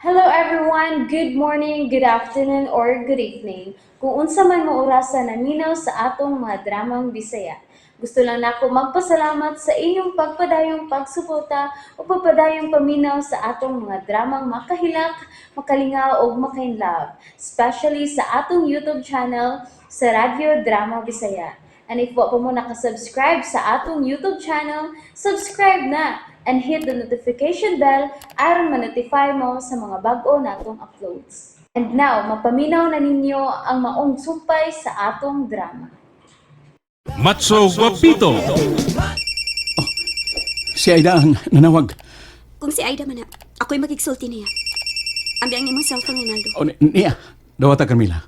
Hello everyone, good morning, good afternoon, or good evening. Kung unsa man mo orasan naminaw sa atong mga dramang Bisaya. Gusto lang nako magpasalamat sa inyong pagpadayong pagsuporta o pagpadayong paminaw sa atong mga dramang makahilak, makalingaw o makainlove, especially sa atong YouTube channel sa Radyo Drama Bisaya. And if wa pa mo nakasubscribe sa atong YouTube channel, subscribe na and hit the notification bell aron ma-notify mo sa mga bag-o natong uploads. And now, mapaminaw na ninyo ang maong sumpay sa atong drama. Matso Guapito. Si Aida ang nanawag. Kung si Aida man na, ako'y magigsulti niya. Ambi ang imong cellphone, Rinaldo. O, niya, dawata Carmila.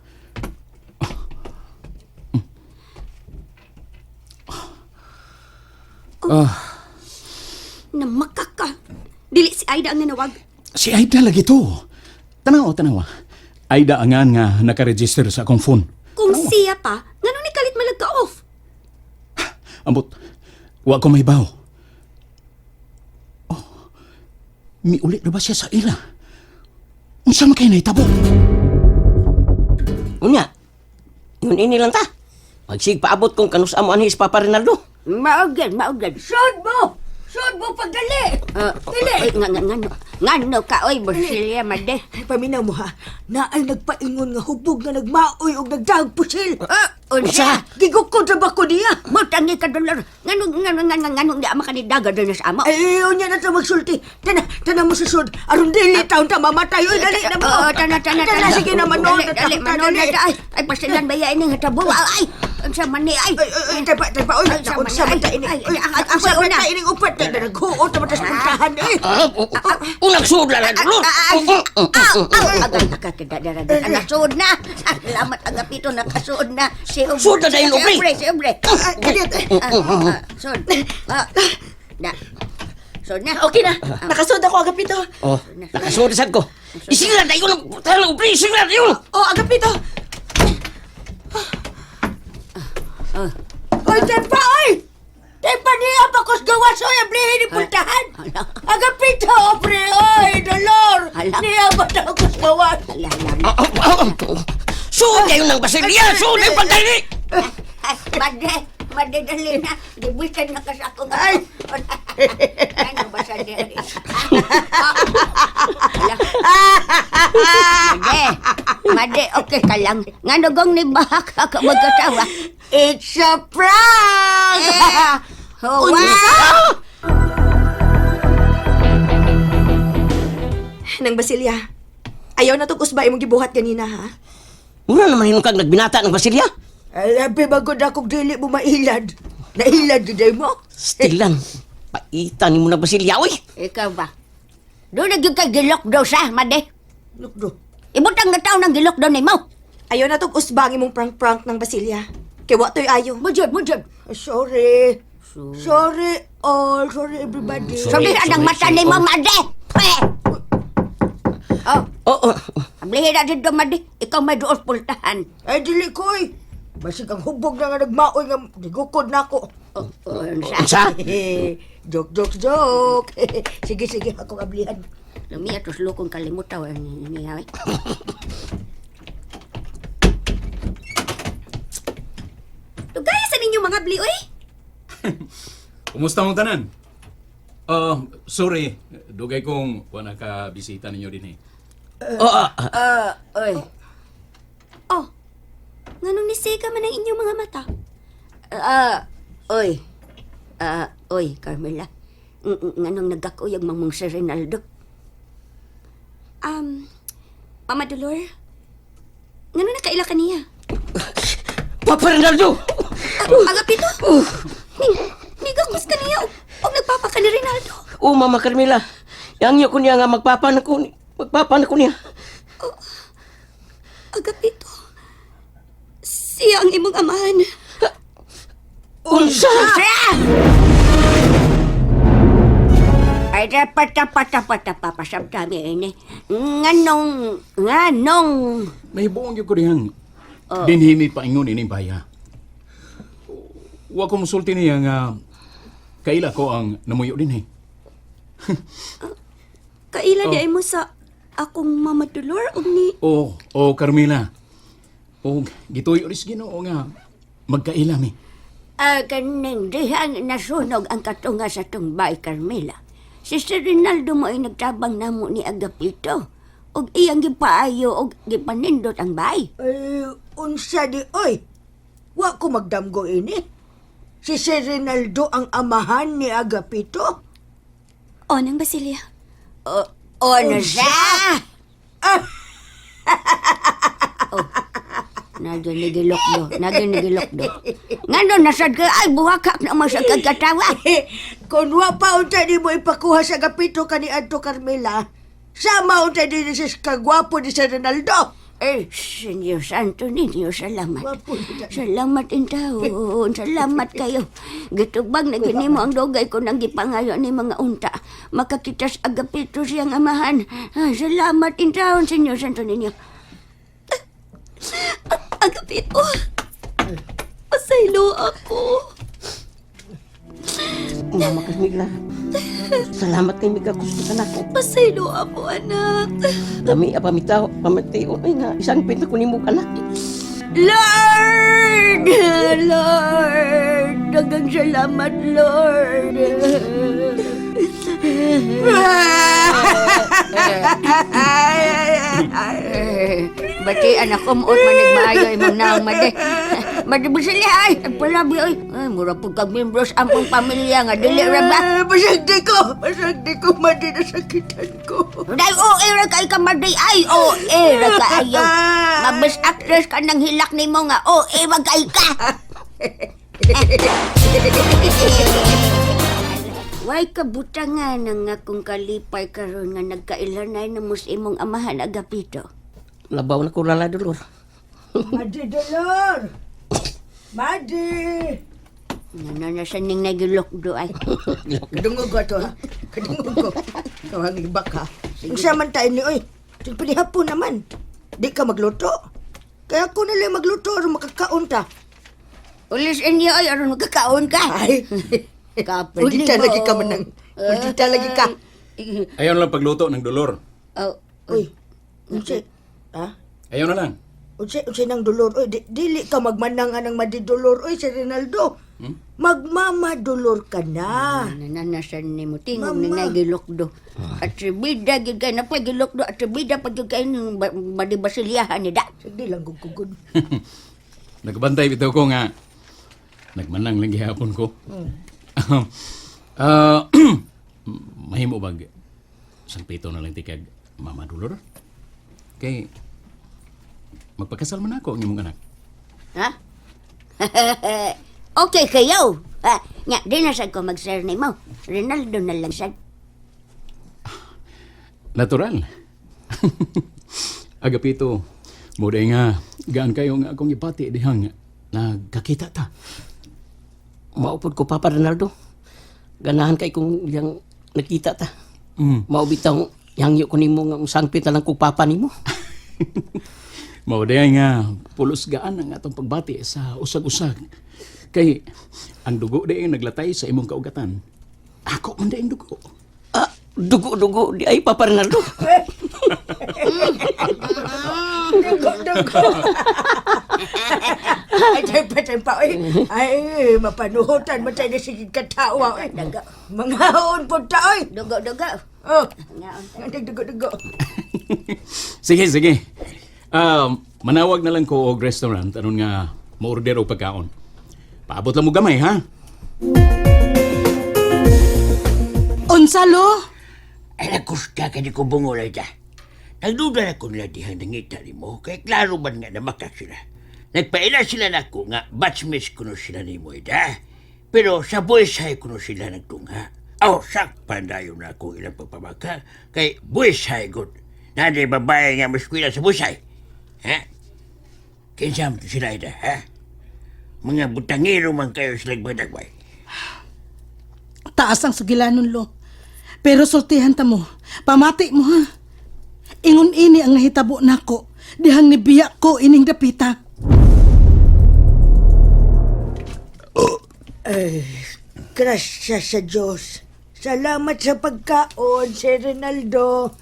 Na makaka. Dili si Aida ang nanawag. Si Aida lagi to. Tanawa. Aida angan nga nakaregister sa akong phone. Kung siya pa, ngano ni kalit malagka-off? Ambot, wa ko may baw. Oh, miulit na ba siya sa ila? Unsa man kay nahitabo? Unya, yun ini lang ta. Magsigpaabot kung kanus amo anhis Papa Rinaldo. Maugad. Sud mo pagdali. Dili. Ngano ka, oy, Basilya, made. Paminaw mo ha, na ay nagpaingon nga hubog nga nagmaoy o nagdaag pusil. Unsa? Gigukod na ba ko niya? Motangi ka dolar. Ngano di ama kanidaga doon sa amo. Ay, unya na ito magsulti. Tana mo susud. Aron dili taon ta mamatay. Uy, dali na mo. Tana. Sige na, manon. Dali. Ay, pasilan ba yan nga tabo? Ay, unsa man ni ay. Ay, tapa. Uy, unsa man ta ini. Uy, unsa man ta ining upat. Naghuot na matas puntahan eh. Ulang sudla na dulot. Agay nakakidadaragan. Nasud na. Salamat agapito nakasud na. Sud na dahil ubri. Si Ubre. Sud. Sud na. Okay na. Nakasud ako agapito. Oh, nakasudasad ko. Isigla na yun. Talang ubri, isigla na yun. Oh, agapito. Oy, tempa, oy! Tempa niya bakos gawas, oy, ablihin ni puntahan. Agapito, pre, oy, dolor. Niya ba na bakos gawas? Sud kayo ng Basilya. Sud yung pagdali. Made dali na. Dibuisan na ka sa akong Ay. Ano ba sa diri? Made, okay ka lang. Nga nagong ni Bahak ka magkatawa. It's a prank! Wow! Nang Basilya, ayaw na itong usba imong gibuhat kanina, ha? Mura naman yung kag nagbinata ng Basilya. Alabi, bagod akong dili mo mailad. Nailad giday mo? Stilan. Paitan mo na Basilya, oy. Ikaw ba? Doon nagyog kay gilok daw sa, Made. Lukdo. Ibutang na tao ng gilok daw ni mo. Ayaw na itong usba ang imong prank-prank ng Basilya. Kaya wato'y ayaw. Mujud. Sorry. Sorry all. Sorry everybody. Sabi ka ng mata ni mo, Made. Oh. Ablihin na dito, Made. Ikaw may doon pultahan. Ay, dili ko'y. Basig ang hubog na nga nagmaoy nga digukod na ako. Unsa? Joke. Sige, akong ablihan. Lumiya, tos lukong kalimutaw. Niya, Tugaya sa ninyo mga bli, oy. Kumusta mong tanan? Sorry. Dugay kong wala ka bisita ninyo din eh. oy. Oh, nganong nisega man ang inyong mga mata? Oy. Oy, Carmela. Nganong nagkakuyag mamong si Rinaldo? Mama Dolor, nganong nakaila ka niya? Papa Rinaldo. Agapito, nigakos ka niya o nagpapa ka ni Rinaldo. Oh, Mama Carmela. Yang niyo ko niya nga magpapan ako niya. Agapito, siya ang imong amahan. Unsa? Ay, dapat papasab kami ini. Nganong. May buong yung ko diyang dinhimi pa ingon ining baya. Wa ko musulti niya nga kaila ko ang namuyo din eh. Kaila di ay mo sa akong mama Dolor og ni... Carmela. Gituyo ris Ginoo nga magkailami. Kaning dihang nasunog ang katunga sa tungbay, Carmela. Si Sir Rinaldo mo ay nagtabang namo ni Agapito. Og iyang gipaayo og gipanindot ang bay. Ay, unsa di, oy. Wa ko magdamgo ini. Si Sir Rinaldo ang amahan ni Agapito. O, nang Basilia. Ano siya? Naginigilokdo. Ngano nasad ka ay buhakak na mo sa kagkatawa. Kung wa pa unta di mo ipakuha sa Agapito kaniadto, Carmela, sama unta di sa kagwapo ni Sir Rinaldo. Senyor Santo ninyo, salamat. Wapo na. Salamat intawon, salamat kayo. Gitubag na gini mo ang dogay ko nang gipangayo ni mga unta. Makakitas Agapito siyang amahan. Salamat intawon, Senyor Santo ninyo. Agapito. Pasaylo ako. Mama Carmela, salamat kay Mika gusto ka nako. Pasaylo ako, anak. Dami pamitaw, pamateo ay nga isang pinto ko nimo anak. Lord! Lord! Dagang salamat, Lord! Bati anak ko muot manigmaayo imong naong made. Made Basilia ay palabi ay. Ay mura pud kag membros ampong pamilya nga dili ra ba? Pasagdi ko, madi na sakitan ko. Dai era kay ka madi ay era ka ayo. Mabes actress ka nang hilak nimo nga magkay ka. Way kabutangan ang akong kalipay karon nga nagkailanay na mus imong amahan Agapito. Labaw na ko lala Dolor. Madi, Dolor! Madi! Nananasaning nagilokdo ay. Kadungog ko ito, ha? Kadungog ko. Kawang ibak, ha? Kung siya man tayo ni, oy, pinihapon naman. Di ka magluto. Kaya ako nila magluto, aron makakaon ta. Ulis inyo ay aron magkakaon ka. Ay, maldita lagi ka manang. Maldita lagi ka. Ayaw na lang pagluto ng dolor. Uy, unsi, ha? Ayaw na lang. Unsi nang dolor. Uy, dili ka magmanang anang madidolor. Uy, si Rinaldo. Magmamadolor ka na. Nananasan ni mo tingog Mama. ni nagilokdo. At tribida gid kay na pagilokdo at tribida pag kay ng madibasilyahan ni da. Sige lang gugugod. Nagbantay bitaw ko nga nagmanang lang gihapon ko. Mahimo bag sang pito na lang tikag Mama Dolor. Kay magpakasal man ako ang imong anak. Ha? Okay kayo. Nga, di na sad ko mag-share ni mo. Rinaldo na lang sad. Natural. Agapito, mo nga gaan kayo nga akong ipati dihang nagkakita ta. Maupod ko Papa Ronaldo. Ganahan kay kung yang nakita ta. Maubitaw yang yu ko nimo nga sangpit na lang kong papa nimo. Mao nga pulos gaan ang atong pagbati sa usag-usag. Kay ang dugo dayon naglatay sa imong kaugatan. Ako man dayon dugo. Dugo-dugo di ay Papa Ronaldo. Ay, pa, oy. Ay, mapanuhutan mo tayo na sige katawa, oy. Mga haon po ta, oy. Dugo. Oh, Ngaon. dugo. Sige. Manawag na lang ko og restaurant aron nga ma-order og pagkaon. Paabot lang mo gamay, ha? Unsalo? Ay, nakusta ka di ko bungolay ta. Nagduda na ko nila dihang nangita ni mo, kay klaro man nga namaka sila. Nagpaila sila na ko nga batchmates kuno sila ni mo ida. Pero sa buwisay kuno sila nagtunga. Sak pandayo na ako ilang pagpamaka, kay buwisay good. Naday babae nga maskwila sa buwisay. Ha? Kinsam to sila ida, ha? Mga butangero man kayo sila bagdagway. Taas ang sugilanon lo. Pero sultihan ta mo. Pamati mo ha. Ingon ini ang nahitabo nako. Dihang nibiya ko ining dapita. Ay, grasya sa Diyos. Salamat sa pagkaon, si Rinaldo.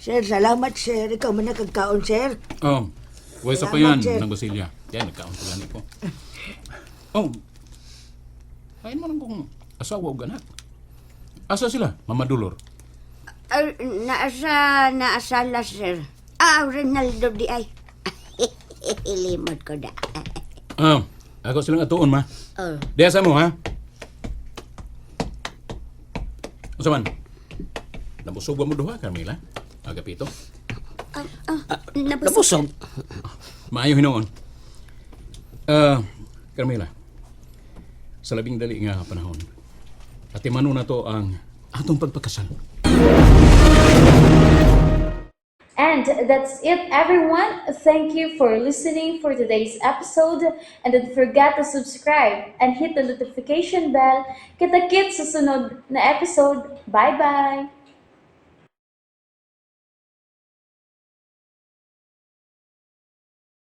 Sir, salamat, sir. Ikaw man nakagkaon, sir. Wesa pa Salamat, yan, sir. ng Basilya. Yan, nagkaon ko gani ko. Kain mo nang kong asawa o ganak. Asa sila, Mama Dulor? Naasala, sir. Rinaldo di ay. Limod ko da. Ako silang atuon, ma. Oh. Diya sa mo, ha? Usa man? Nabusog ba mo duha, Carmela? Agapito? Nabusog. Maayo hinoon. Carmela, sa labing dali nga panahon, atimanon na to ang atong pagpakasal. And that's it, everyone. Thank you for listening for today's episode. And don't forget to subscribe and hit the notification bell. Kita-kits sa sunod na episode. Bye-bye!